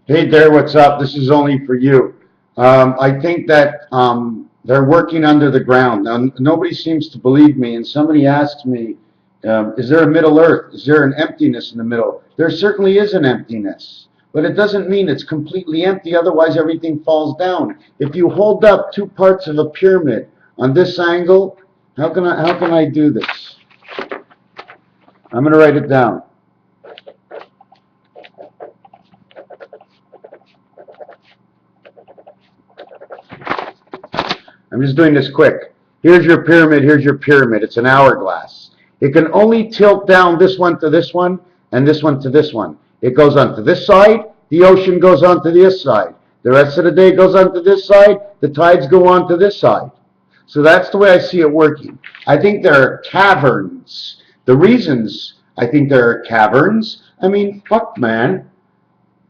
Hey there, what's up? This is only for you. I think that they're working under the ground. Now, nobody seems to believe me, and somebody asked me, is there a Middle Earth? Is there an emptiness in the middle? There certainly is an emptiness, but it doesn't mean it's completely empty, otherwise everything falls down. If you hold up two parts of a pyramid on this angle, how can I do this? I'm going to write it down. I'm just doing this quick. Here's your pyramid, here's your pyramid. It's an hourglass. It can only tilt down this one to this one, and this one to this one. It goes on to this side, the ocean goes on to this side. The rest of the day goes on to this side, the tides go on to this side. So that's the way I see it working. I think there are caverns. The reasons I think there are caverns, I mean, fuck, man.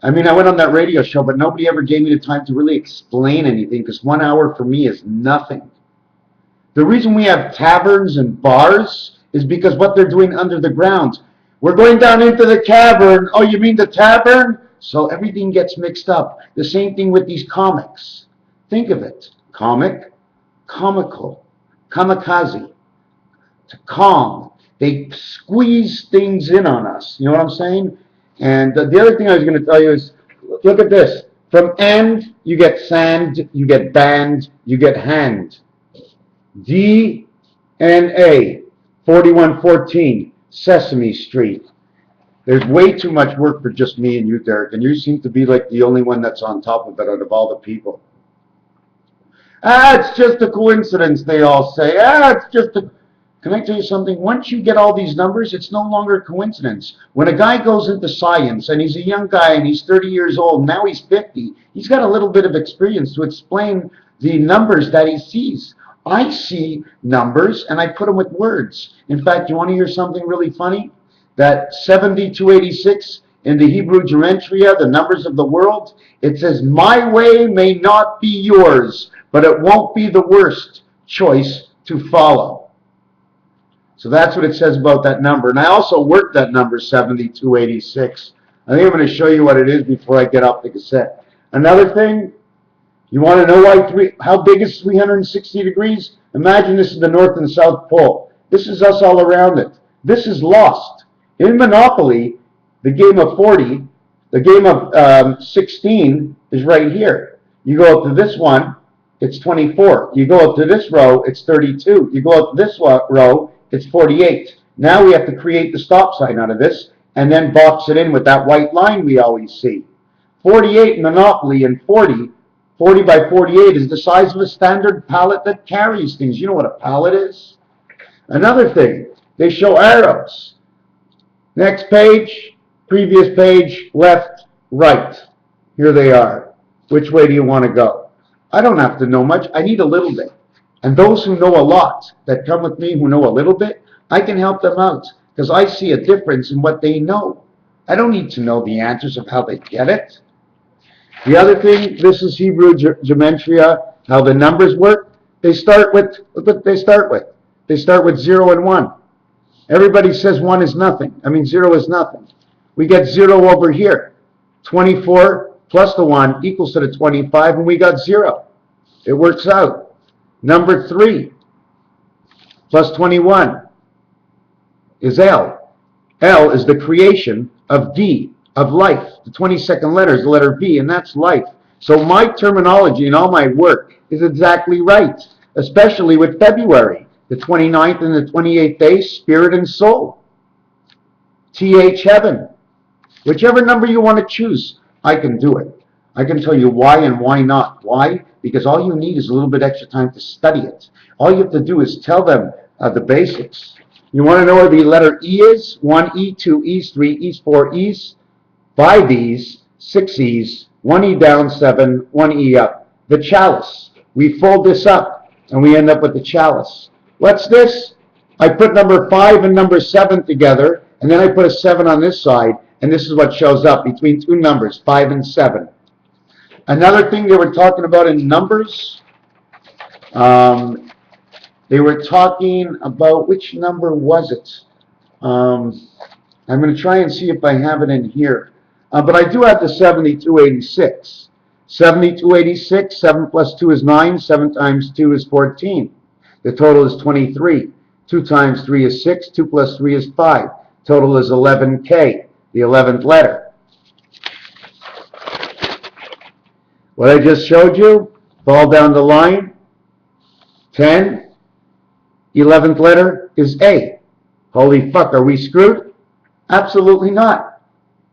I mean, I went on that radio show, but nobody ever gave me the time to really explain anything, because 1 hour for me is nothing. The reason we have taverns and bars is because what they're doing under the ground. We're going down into the cavern. Oh, you mean the tavern? So everything gets mixed up. The same thing with these comics. Think of it. Comic, comical, kamikaze, to calm. They squeeze things in on us. You know what I'm saying? And the other thing I was going to tell you is, look at this. From and, you get sand, you get band, you get hand. DNA, 4114, Sesame Street. There's way too much work for just me and you, Derek, and you seem to be like the only one that's on top of it out of all the people. It's just a coincidence, they all say. It's just a... Can I tell you something? Once you get all these numbers, it's no longer a coincidence. When a guy goes into science, and he's a young guy, and he's 30 years old, now he's 50, he's got a little bit of experience to explain the numbers that he sees. I see numbers, and I put them with words. In fact, you want to hear something really funny? That 7286 in the Hebrew Gematria, the numbers of the world, it says, my way may not be yours, but it won't be the worst choice to follow. So that's what it says about that number. And I also worked that number, 7286. I think I'm going to show you what it is before I get off the cassette. Another thing, you want to know how big is 360 degrees? Imagine this is the North and South Pole. This is us all around it. This is lost. In Monopoly, the game of 40, the game of 16 is right here. You go up to this one, it's 24. You go up to this row, it's 32. You go up to this row, it's 48. Now we have to create the stop sign out of this and then box it in with that white line we always see. 48 Monopoly and 40 by 48 is the size of a standard pallet that carries things. You know what a pallet is? Another thing, they show arrows. Next page, previous page, left, right. Here they are. Which way do you want to go? I don't have to know much. I need a little bit. And those who know a lot, that come with me who know a little bit, I can help them out because I see a difference in what they know. I don't need to know the answers of how they get it. The other thing, this is Hebrew Gematria, how the numbers work. They start with, look what they start with. They start with 0 and 1. Everybody says 1 is nothing. I mean 0 is nothing. We get 0 over here. 24 plus the 1 equals to the 25, and we got 0. It works out. Number 3 plus 21 is L. L is the creation of D, of life. The 22nd letter is the letter V, and that's life. So my terminology and all my work is exactly right, especially with February, the 29th and the 28th day, spirit and soul. TH heaven. Whichever number you want to choose, I can do it. I can tell you why and why not. Why? Because all you need is a little bit extra time to study it. All you have to do is tell them the basics. You want to know where the letter E is? 1 E, 2 E's, 3 E's, 4 E's, 5 E's, 6 E's, 1 E down, 7, 1 E up. The chalice. We fold this up, and we end up with the chalice. What's this? I put number 5 and number 7 together, and then I put a 7 on this side, and this is what shows up between two numbers, 5 and 7. Another thing they were talking about in numbers, they were talking about, which number was it? I'm going to try and see if I have it in here. But I do have the 7286. 7286, 7 plus 2 is 9, 7 times 2 is 14. The total is 23. 2 times 3 is 6, 2 plus 3 is 5. Total is 11K, the 11th letter. What I just showed you, fall down the line, 10, 11th letter is A. Holy fuck, are we screwed? Absolutely not.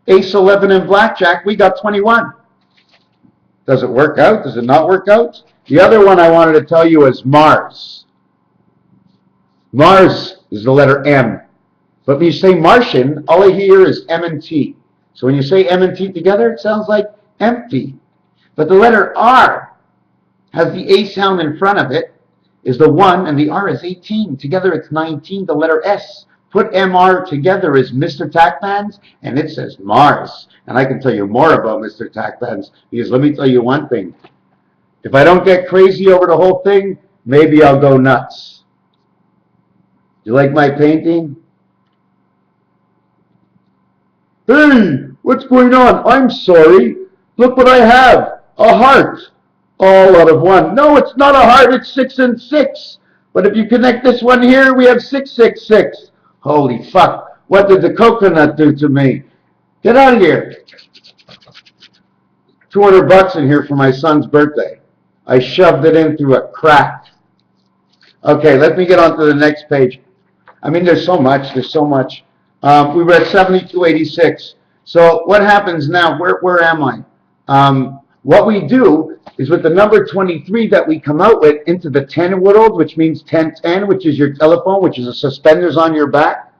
Ace 11 in blackjack, we got 21. Does it work out? Does it not work out? The other one I wanted to tell you is Mars. Mars is the letter M. But when you say Martian, all I hear is M and T. So when you say M and T together, it sounds like empty. But the letter R has the A sound in front of it, is the 1, and the R is 18. Together it's 19, the letter S. Put MR together as Mr. Tackman's, and it says Mars. And I can tell you more about Mr. Tackman's, because let me tell you one thing. If I don't get crazy over the whole thing, maybe I'll go nuts. You like my painting? Hey, what's going on? I'm sorry. Look what I have. A heart. All out of one. No, it's not a heart. It's 6 and 6. But if you connect this one here, we have 666. Holy fuck. What did the coconut do to me? Get out of here. 200 bucks in here for my son's birthday. I shoved it in through a crack. Okay, let me get on to the next page. I mean, there's so much. There's so much. We were at 7286. So what happens now? Where am I? What we do is with the number 23 that we come out with into the 10 world, which means 1010, which is your telephone, which is the suspenders on your back,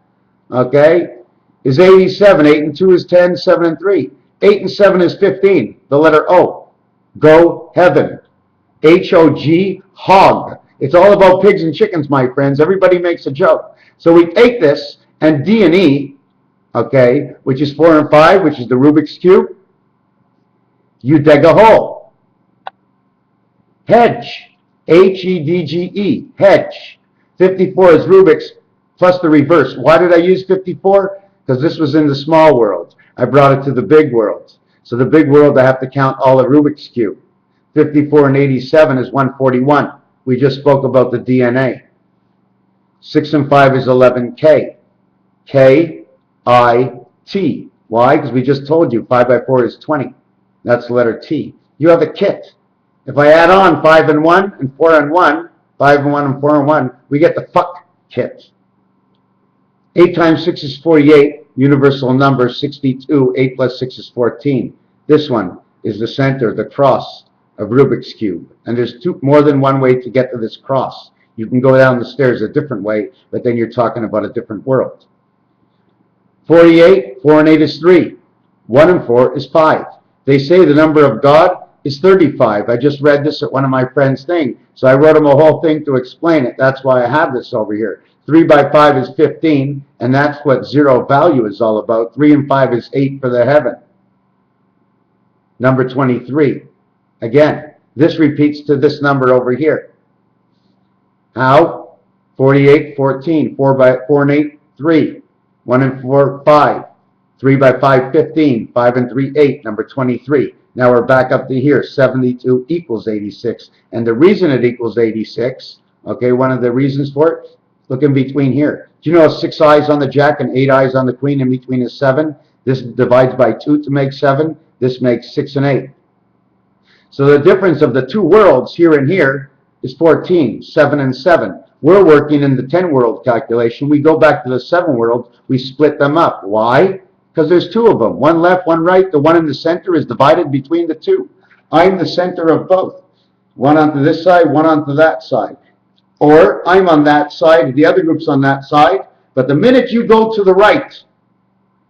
okay, is 87. 8 and 2 is 10, 7 and 3. 8 and 7 is 15, the letter O. Go heaven. H-O-G, hog. It's all about pigs and chickens, my friends. Everybody makes a joke. So we take this, and D and E, okay, which is 4 and 5, which is the Rubik's Cube, you dig a hole. Hedge, H-E-D-G-E, hedge. 54 is Rubik's plus the reverse. Why did I use 54? Because this was in the small world. I brought it to the big world. So the big world, I have to count all the Rubik's Cube. 54 and 87 is 141. We just spoke about the DNA. 6 and 5 is 11K. K-I-T. Why? Because we just told you 5 by 4 is 20. That's the letter T. You have a kit. If I add on 5 and 1 and 4 and 1, 5 and 1 and 4 and 1, we get the fuck kit. 8 times 6 is 48. Universal number 62. 8 plus 6 is 14. This one is the center, the cross of Rubik's Cube. And there's more than one way to get to this cross. You can go down the stairs a different way, but then you're talking about a different world. 48, 4 and 8 is 3. 1 and 4 is 5. They say the number of God is 35. I just read this at one of my friends' thing, so I wrote him a whole thing to explain it. That's why I have this over here. 3 by 5 is 15, and that's what zero value is all about. 3 and 5 is 8 for the heaven. Number 23. Again, this repeats to this number over here. How? 48, 14. 4 by 4 and 8, 3. 1 and 4, 5. 3 by 5, 15. 5 and 3, 8. Number 23. Now we're back up to here. 72 equals 86. And the reason it equals 86, okay, one of the reasons for it, look in between here. Do you know 6 eyes on the jack and 8 eyes on the queen, in between is 7? This divides by 2 to make 7. This makes 6 and 8. So the difference of the two worlds here and here is 14, 7 and 7. We're working in the 10 world calculation. We go back to the 7 world. We split them up. Why? Because there's 2 of them. One left, one right. The one in the center is divided between the 2. I'm the center of both. One onto this side, one onto that side. Or I'm on that side, the other group's on that side. But the minute you go to the right,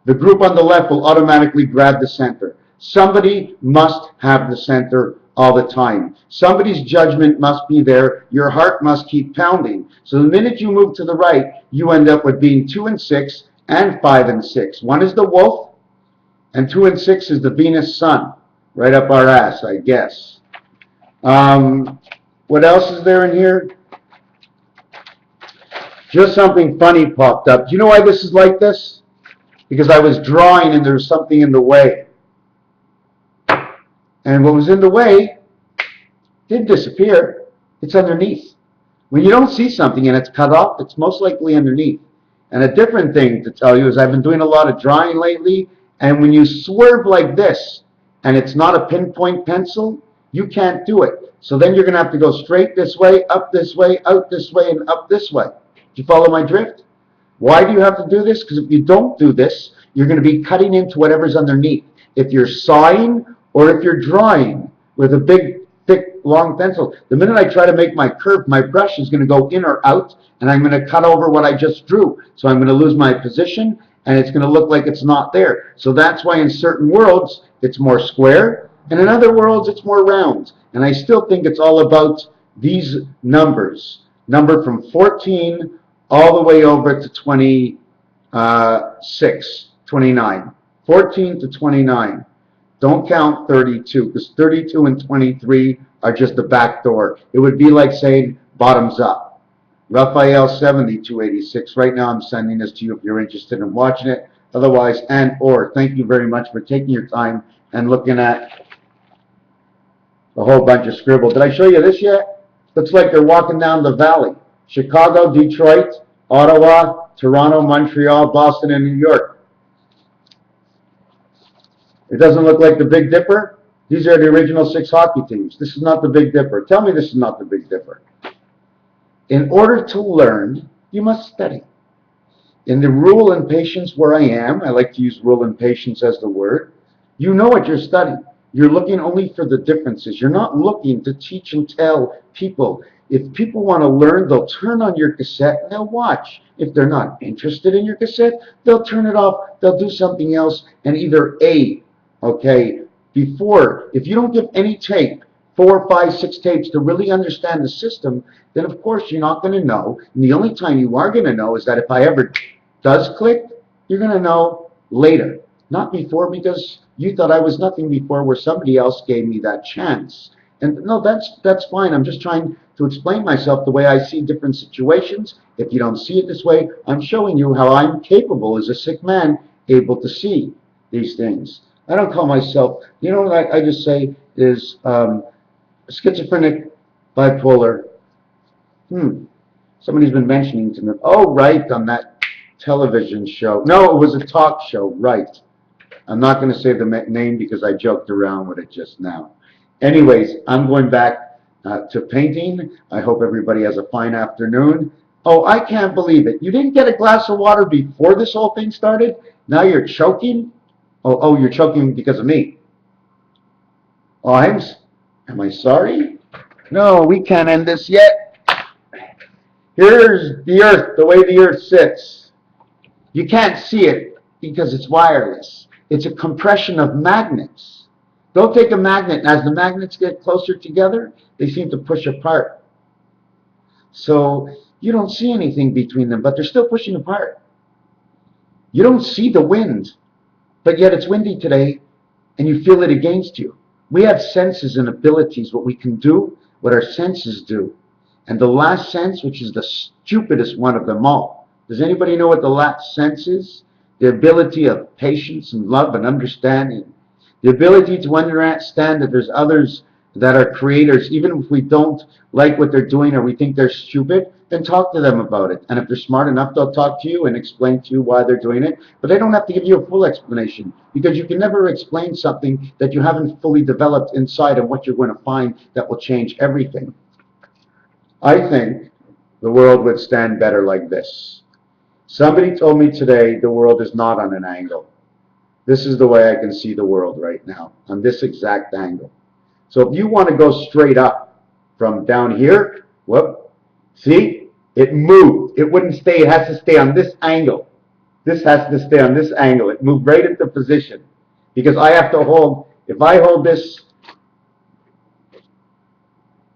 the group on the left will automatically grab the center. Somebody must have the center all the time. Somebody's judgment must be there. Your heart must keep pounding. So the minute you move to the right, you end up with being 2 and 6 and 5 and 6. 1 is the wolf, and 2 and 6 is the Venus sun. Right up our ass, I guess. What else is there in here? Just something funny popped up. Do you know why this is like this? Because I was drawing and there was something in the way. And what was in the way didn't disappear. It's underneath. When you don't see something and it's cut off, it's most likely underneath. And a different thing to tell you is I've been doing a lot of drawing lately, and when you swerve like this, and it's not a pinpoint pencil, you can't do it. So then you're going to have to go straight this way, up this way, out this way, and up this way. Do you follow my drift? Why do you have to do this? Because if you don't do this, you're going to be cutting into whatever's underneath. If you're sawing or if you're drawing with a big, thick, long pencil, the minute I try to make my curve, my brush is going to go in or out, and I'm going to cut over what I just drew. So I'm going to lose my position, and it's going to look like it's not there. So that's why in certain worlds, it's more square, and in other worlds, it's more round. And I still think it's all about these numbers. Number from 14 all the way over to 29. 14 to 29. Don't count 32, because 32 and 23 are just the back door. It would be like saying bottoms up. Raphael 7286. Right now I'm sending this to you if you're interested in watching it. Otherwise, thank you very much for taking your time and looking at a whole bunch of scribble. Did I show you this yet? Looks like they're walking down the valley. Chicago, Detroit, Ottawa, Toronto, Montreal, Boston, and New York. It doesn't look like the Big Dipper. These are the original 6 hockey teams. This is not the Big Dipper. Tell me this is not the Big Dipper. In order to learn, you must study. In the rule and patience where I am, I like to use rule and patience as the word, you know what you're studying. You're looking only for the differences. You're not looking to teach and tell people. If people want to learn, they'll turn on your cassette and they'll watch. If they're not interested in your cassette, they'll turn it off. They'll do something else, and either if you don't give any tape, 4, 5, 6 tapes to really understand the system, then of course you're not going to know. And the only time you are going to know is that if I ever does click, you're going to know later. Not before, because you thought I was nothing before, where somebody else gave me that chance. And no, that's fine. I'm just trying to explain myself the way I see different situations. If you don't see it this way, I'm showing you how I'm capable as a sick man, able to see these things. I don't call myself, you know what I just say is schizophrenic, bipolar. Somebody's been mentioning to me, oh, right, on that television show. No, it was a talk show, right. I'm not going to say the name because I joked around with it just now. Anyways, I'm going back to painting. I hope everybody has a fine afternoon. Oh, I can't believe it. You didn't get a glass of water before this whole thing started? Now you're choking? Oh, you're choking because of me. Oh, am I sorry? No, we can't end this yet. Here's the Earth, the way the Earth sits. You can't see it because it's wireless. It's a compression of magnets. Don't take a magnet, and as the magnets get closer together, they seem to push apart. So you don't see anything between them, but they're still pushing apart. You don't see the wind, but yet it's windy today, and you feel it against you. We have senses and abilities, what we can do, what our senses do. And the last sense, which is the stupidest one of them all. Does anybody know what the last sense is? The ability of patience and love and understanding. The ability to understand that there's others that are creators, even if we don't like what they're doing or we think they're stupid, then talk to them about it. And if they're smart enough, they'll talk to you and explain to you why they're doing it. But they don't have to give you a full explanation, because you can never explain something that you haven't fully developed inside and what you're going to find that will change everything. I think the world would stand better like this. Somebody told me today the world is not on an angle. This is the way I can see the world right now, on this exact angle. So if you want to go straight up from down here, whoop, see, it moved. It wouldn't stay. It has to stay on this angle. This has to stay on this angle. It moved right into position, because I have to hold, if I hold this,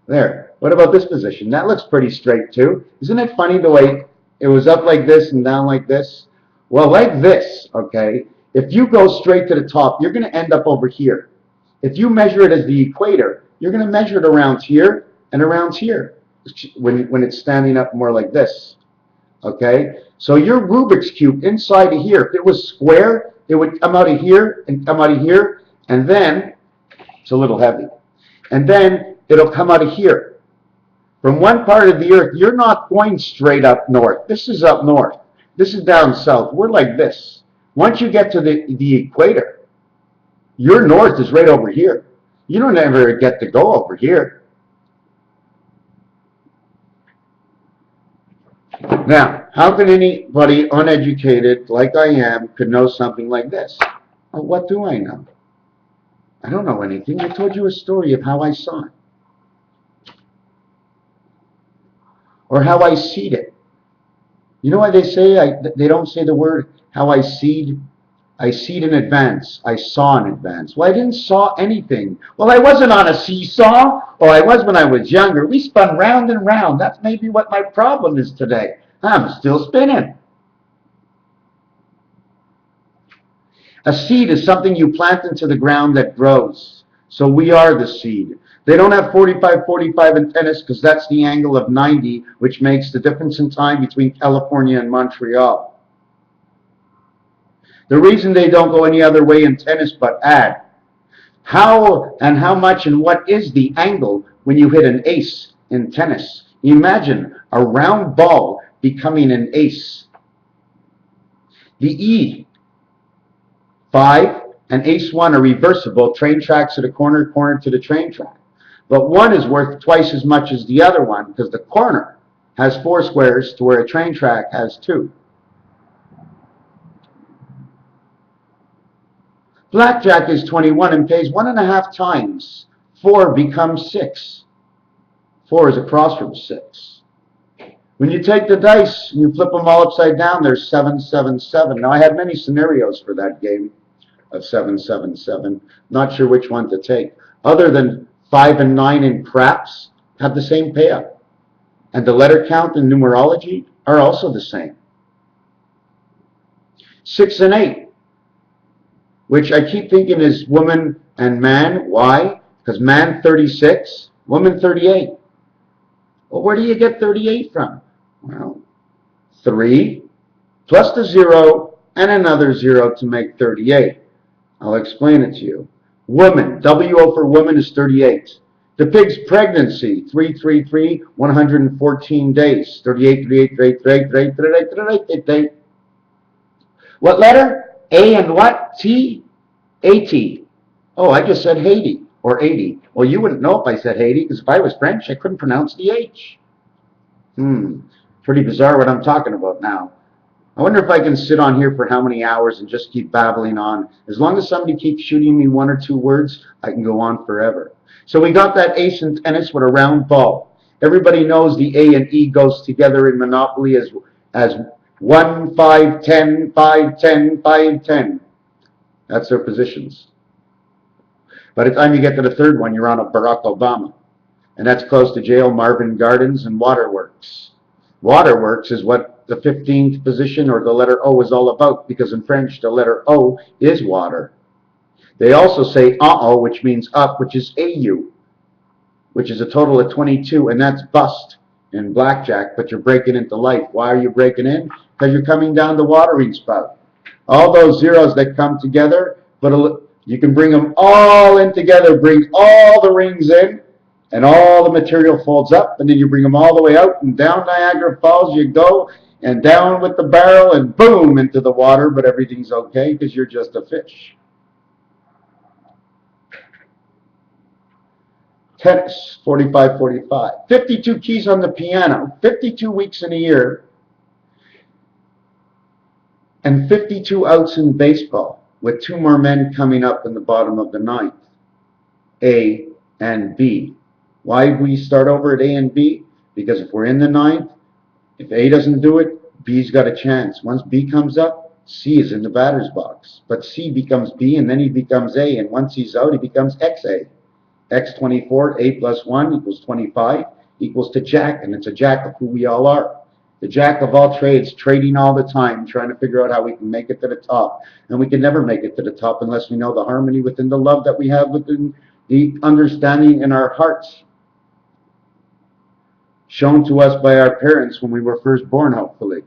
there. What about this position? That looks pretty straight too. Isn't it funny the way it was up like this and down like this? Well, like this, okay, if you go straight to the top, you're going to end up over here. If you measure it as the equator, you're going to measure it around here and around here when it's standing up more like this, okay? So your Rubik's Cube inside of here, if it was square, it would come out of here and come out of here, and then It's a little heavy. And then it'll come out of here. From one part of the earth, you're not going straight up north. This is up north. This is down south. We're like this. Once you get to the equator, your north is right over here. You don't ever get to go over here. Now, how can anybody uneducated like I am could know something like this? Well, what do I know? I don't know anything. I told you a story of how I saw it. Or how I seed it. You know why they say, they don't say the word how I seed? I seed in advance. I saw in advance. Well, I didn't saw anything. Well, I wasn't on a seesaw. Or I was when I was younger. We spun round and round. That's maybe what my problem is today. I'm still spinning. A seed is something you plant into the ground that grows. So we are the seed. They don't have 45-45 in tennis because that's the angle of 90, which makes the difference in time between California and Montreal. The reason they don't go any other way in tennis but add. How and how much and what is the angle when you hit an ace in tennis? Imagine a round ball becoming an ace. The E5 and ace-1 are reversible. Train tracks to the corner, corner to the train track. But one is worth twice as much as the other one because the corner has 4 squares to where a train track has 2. Blackjack is 21 and pays 1.5 times. 4 becomes 6. 4 is across from 6. When you take the dice and you flip them all upside down, there's 7, 7, 7. Now, I had many scenarios for that game of 7, 7, 7. Not sure which one to take. Other than 5 and 9 in craps have the same payout. And the letter count and numerology are also the same. 6 and 8, which I keep thinking is woman and man. Why? Because man 36, woman 38. Well, where do you get 38 from? Well, 3 plus the 0 and another 0 to make 38. I'll explain it to you. Woman, WO for woman is 38. The pig's pregnancy, 333, 114 days. 38, 38, 38, 38, 38, 38, 38, 38. What letter? A and what? T? A-T. Oh, I just said Haiti or 80. Well, you wouldn't know if I said Haiti because if I was French, I couldn't pronounce the H. Pretty bizarre what I'm talking about now. I wonder if I can sit on here for how many hours and just keep babbling on. As long as somebody keeps shooting me 1 or 2 words, I can go on forever. So we got that ace in tennis with a round ball. Everybody knows the A and E goes together in Monopoly as 1, 5, 10, 5, 10, 5, 10. That's their positions. By the time you get to the third one, you're on a Barack Obama. And that's close to jail, Marvin Gardens, and Waterworks. Waterworks is what the 15th position or the letter O is all about, because in French the letter O is water. They also say uh-oh, which means up, which is AU, which is a total of 22, and that's bust in blackjack, but you're breaking into life. Why are you breaking in? Because you're coming down the watering spout. All those zeros that come together, you can bring them all in together, bring all the rings in, and all the material folds up, and then you bring them all the way out, and down Niagara Falls you go, and down with the barrel, and boom, into the water, but everything's okay because you're just a fish. Tennis, 45-45. 52 keys on the piano, 52 weeks in a year, and 52 outs in baseball, with 2 more men coming up in the bottom of the 9th, A and B. Why we start over at A and B? Because if we're in the 9th, if A doesn't do it, B's got a chance. Once B comes up, C is in the batter's box. But C becomes B, and then he becomes A, and once he's out, he becomes XA. X24, A plus 1 equals 25, equals to Jack, and it's a Jack of who we all are. The Jack of all trades, trading all the time, trying to figure out how we can make it to the top. And we can never make it to the top unless we know the harmony within the love that we have within the understanding in our hearts, shown to us by our parents when we were first born, hopefully.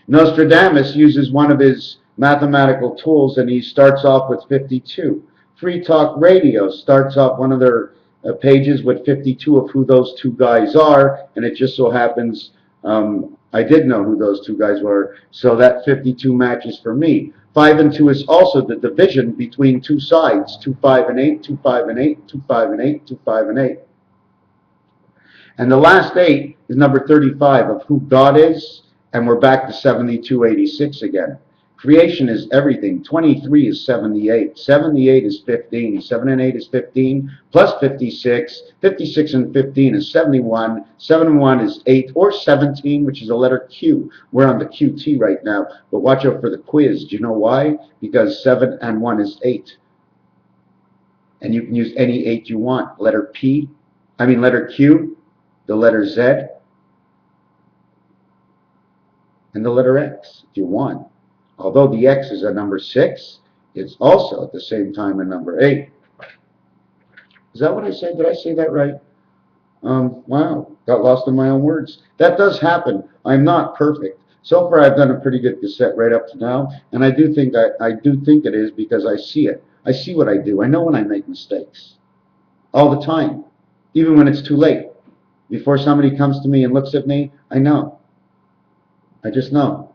Nostradamus uses one of his mathematical tools, and he starts off with 52. Free Talk Radio starts off one of their pages with 52 of who those two guys are, and it just so happens I did know who those two guys were, so that 52 matches for me. 5 and 2 is also the division between two sides, 2, 5, and 8, 2, 5, and 8, 2, 5, and 8, 2, 5, and 8. And the last 8 is number 35 of who God is, and we're back to 7286 again. Creation is everything. 23 is 78. 78 is 15. 7 and 8 is 15, plus 56. 56 and 15 is 71. 7 and 1 is 8, or 17, which is a letter Q. We're on the QT right now, but watch out for the quiz. Do you know why? Because 7 and 1 is 8. And you can use any 8 you want. Letter Q, the letter Z, and the letter X if you want. Although the X is a number 6, it's also at the same time a number 8. Is that what I said? Did I say that right? Wow, got lost in my own words. That does happen. I'm not perfect. So far, I've done a pretty good cassette right up to now, and I do think it is because I see it. I see what I do. I know when I make mistakes, all the time, even when it's too late. Before somebody comes to me and looks at me, I know. I just know.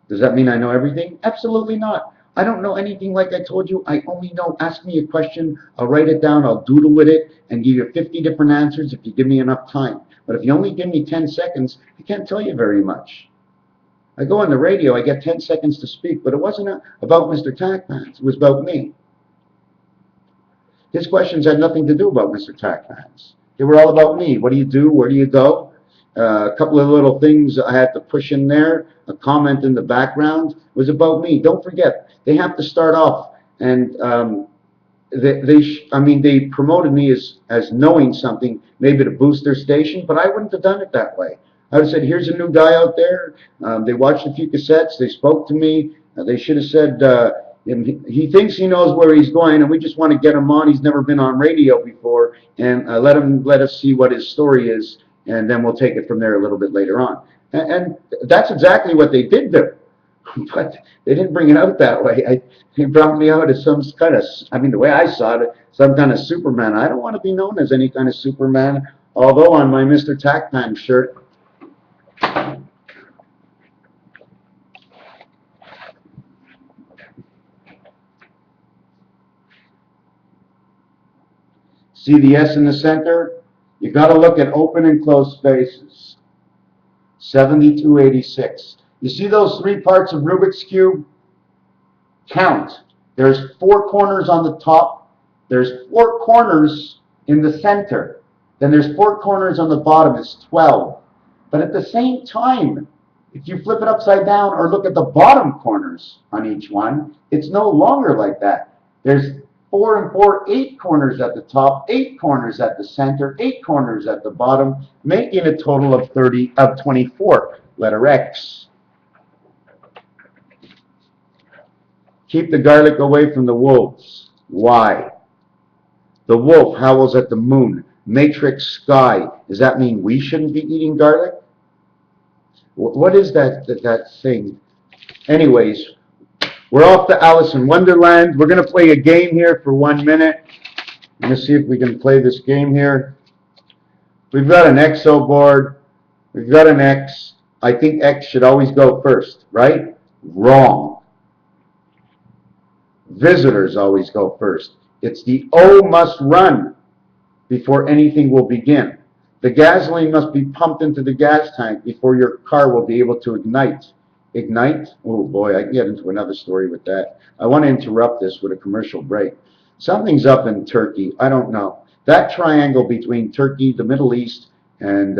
Does that mean I know everything? Absolutely not. I don't know anything like I told you. I only know, ask me a question, I'll write it down, I'll doodle with it, and give you 50 different answers if you give me enough time. But if you only give me 10 seconds, I can't tell you very much. I go on the radio, I get 10 seconds to speak, but it wasn't about Mr. Tackmans, it was about me. His questions had nothing to do about Mr. Tackmans. They were all about me. What do you do? Where do you go? A couple of little things I had to push in there. A comment in the background was about me. Don't forget, they have to start off, and they promoted me as knowing something, maybe to boost their station, but I wouldn't have done it that way. I would have said, here's a new guy out there. They watched a few cassettes. They spoke to me. They should have said, he thinks he knows where he's going, and we just want to get him on. He's never been on radio before, and let us see what his story is. And then we'll take it from there a little bit later on. And that's exactly what they did do. But they didn't bring it out that way. They brought me out as some kind of, the way I saw it, some kind of Superman. I don't want to be known as any kind of Superman, although on my Mr. Tackman shirt, see the S in the center? You got to look at open and closed spaces. 7286. You see those 3 parts of Rubik's Cube? Count. There's 4 corners on the top. There's 4 corners in the center. Then there's 4 corners on the bottom. It's 12. But at the same time, if you flip it upside down or look at the bottom corners on each one, it's no longer like that. There's 4 and 4, 8 corners at the top, 8 corners at the center, 8 corners at the bottom, making a total of 24. Letter X. Keep the garlic away from the wolves. Why? The wolf howls at the moon. Matrix sky. Does that mean we shouldn't be eating garlic? What is that thing? Anyways, we're off to Alice in Wonderland. We're going to play a game here for 1 minute. Let's see if we can play this game here. We've got an XO board. We've got an X. I think X should always go first, right? Wrong. Visitors always go first. It's the O must run before anything will begin. The gasoline must be pumped into the gas tank before your car will be able to ignite. Ignite? Oh boy, I can get into another story with that. I want to interrupt this with a commercial break. Something's up in Turkey. I don't know. That triangle between Turkey, the Middle East, and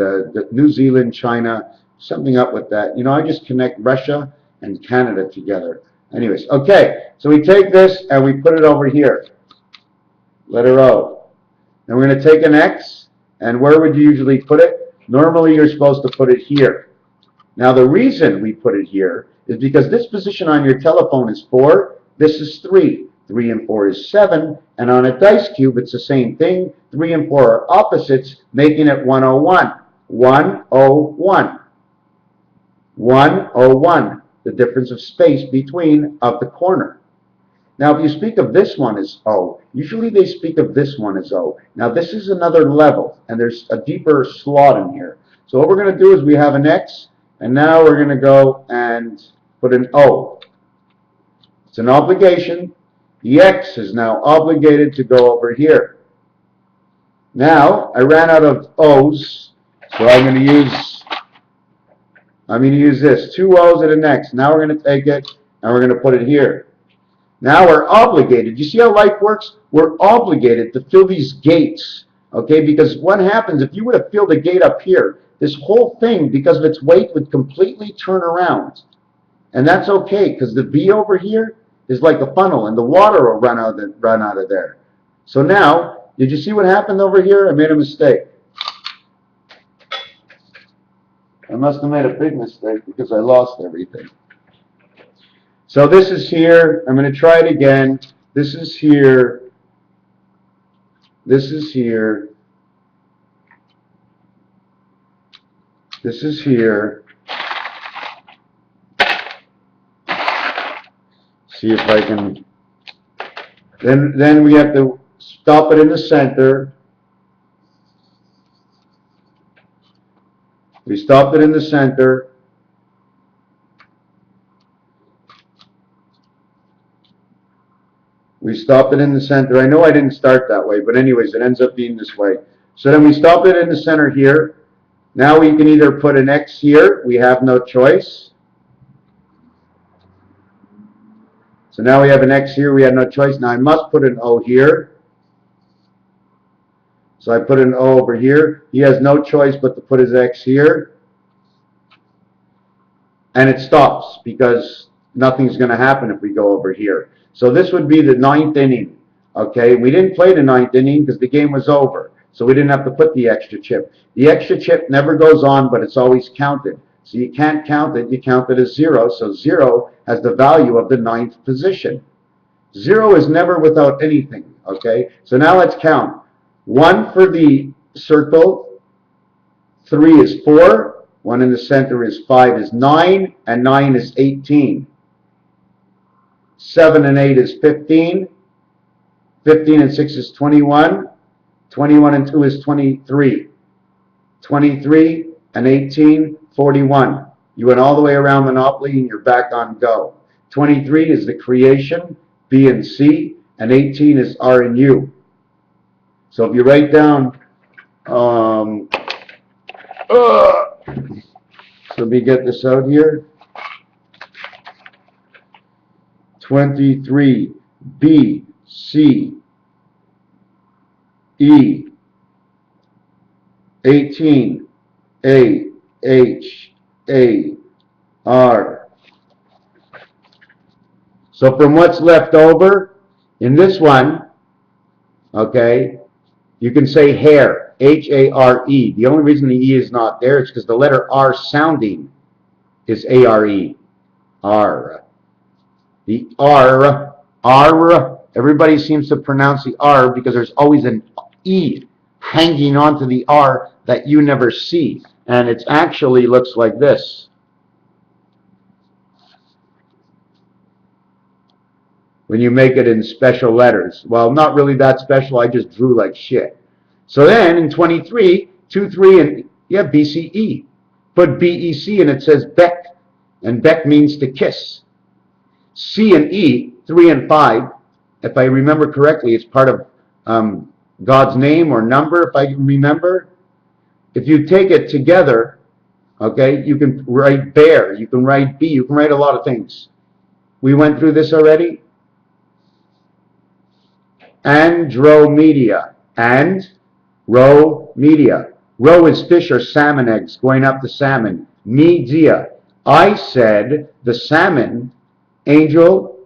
New Zealand, China, something up with that. You know, I just connect Russia and Canada together. Anyways, okay. So we take this and we put it over here. Letter O. And we're going to take an X. And where would you usually put it? Normally you're supposed to put it here. Now the reason we put it here is because this position on your telephone is 4, this is 3. 3 and 4 is 7, and on a dice cube it's the same thing. 3 and 4 are opposites, making it 101. 101. 101. The difference of space between of the corner. Now, if you speak of this one as O, usually they speak of this one as O. Now, this is another level, and there's a deeper slot in here. So what we're going to do is we have an X, and now we're going to go and put an O. It's an obligation. The X is now obligated to go over here. Now, I ran out of O's, so I'm going to use this. 2 O's and an X. Now we're going to take it, and we're going to put it here. Now we're obligated. You see how life works? We're obligated to fill these gates, okay? Because what happens if you would have filled a gate up here, this whole thing, because of its weight, would completely turn around. And that's okay, because the V over here is like a funnel, and the water will run out of there. So now, did you see what happened over here? I made a mistake. I must have made a big mistake because I lost everything. So this is here. I'm going to try it again. This is here. This is here. This is here. See if I can. Then we have to stop it in the center. We stopped it in the center. We stopped it in the center. I know I didn't start that way, but anyways, it ends up being this way. So then we stopped it in the center here. Now we can either put an X here. We have no choice. So now we have an X here. We have no choice. Now I must put an O here. So I put an O over here. He has no choice but to put his X here. And it stops because nothing's going to happen if we go over here. So this would be the 9th inning. Okay, we didn't play the 9th inning because the game was over. So we didn't have to put the extra chip. The extra chip never goes on, but it's always counted. So you can't count it. You count it as 0. So 0 has the value of the 9th position. 0 is never without anything. Okay, so now let's count. 1 for the circle. 3 is 4. 1 in the center is 5 is 9. And 9 is 18. 7 and 8 is 15. 15 and 6 is 21. 21 and 2 is 23. 23 and 18, 41. You went all the way around Monopoly and you're back on Go. 23 is the creation, B and C, and 18 is R and U. So if you write down, so let me get this out here. 23, B, C, E, 18, A, H, A, R. So from what's left over, in this one, okay, you can say hair, H-A-R-E. The only reason the E is not there is because the letter R sounding is A-R-E, R. The R, everybody seems to pronounce the R because there's always an E hanging onto the R that you never see. And it actually looks like this. When you make it in special letters. Well, not really that special. I just drew like shit. So then in 23, 2, 3, and yeah, B-C-E. Put B-E-C and it says Beck. And Beck means to kiss. C and E, 3 and 5, if I remember correctly, it's part of God's name or number, if I remember. If you take it together, okay, you can write bear, you can write B, you can write a lot of things. We went through this already. Andromedia. Andromedia. Ro is fish or salmon eggs going up the salmon. Media. I said the salmon, angel,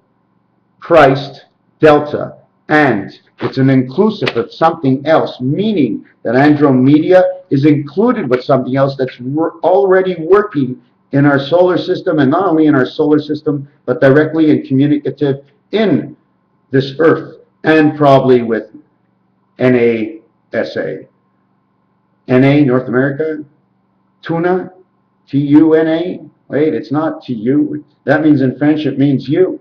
Christ, delta, and it's an inclusive of something else, meaning that Andromedia is included with something else that's already working in our solar system, and not only in our solar system, but directly and communicative in this Earth, and probably with NASA. NA, North America, tuna, T-U-N-A, wait, it's not T-U, that means in French it means you.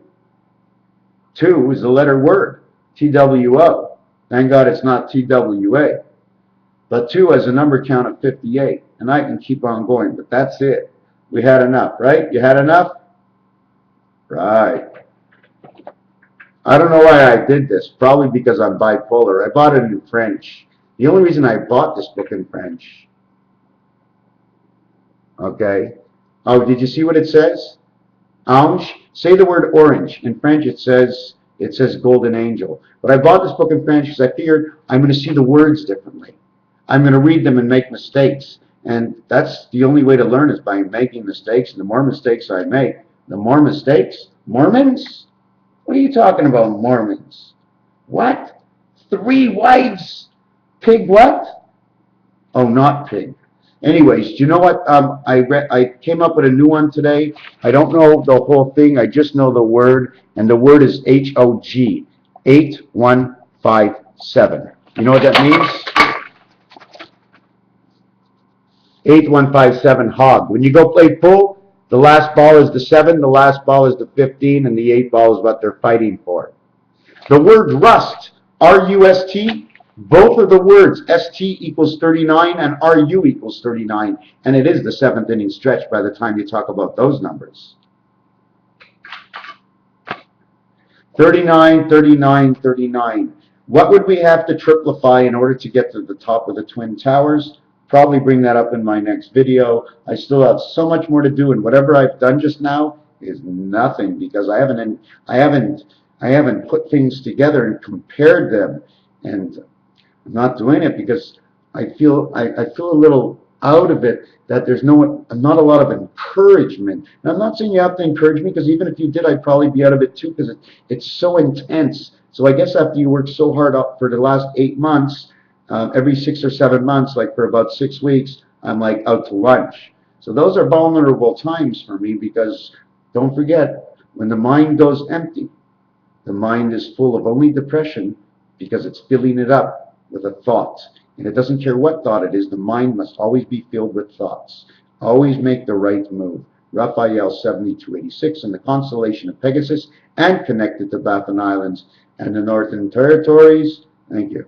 2 is the letter word, TWO. Thank God it's not TWA. But 2 has a number count of 58. And I can keep on going, but that's it. We had enough, right? You had enough? Right. I don't know why I did this. Probably because I'm bipolar. I bought it in French. The only reason I bought this book in French. Okay. Oh, did you see what it says? Ange. Say the word orange. In French it says golden angel. But I bought this book in French because I figured I'm going to see the words differently. I'm going to read them and make mistakes. And that's the only way to learn is by making mistakes. And the more mistakes I make, the more mistakes. Mormons? What are you talking about, Mormons? What? 3 wives? Pig what? Oh, not pig. Anyways, do you know what? I came up with a new one today. I don't know the whole thing. I just know the word, and the word is HOG, 8157. You know what that means? 8157, hog. When you go play pool, the last ball is the 7, the last ball is the 15, and the 8 ball is what they're fighting for. The word rust, R-U-S-T, both of the words, ST equals 39 and RU equals 39, and it is the 7th inning stretch by the time you talk about those numbers. 39, 39, 39. What would we have to triplify in order to get to the top of the Twin Towers? Probably bring that up in my next video. I still have so much more to do, and whatever I've done just now is nothing because I haven't put things together and compared them, and I'm not doing it because I feel a little out of it, that there's not a lot of encouragement. And I'm not saying you have to encourage me, because even if you did, I'd probably be out of it too, because it's so intense. So I guess after you work so hard up for the last 8 months, every 6 or 7 months, like for about 6 weeks, I'm like out to lunch. So those are vulnerable times for me, because don't forget, when the mind goes empty, the mind is full of only depression, because it's filling it up with a thought. And it doesn't care what thought it is, the mind must always be filled with thoughts. Always make the right move. Raphael 7286 in the constellation of Pegasus, and connected to Baffin Islands and the Northern Territories. Thank you.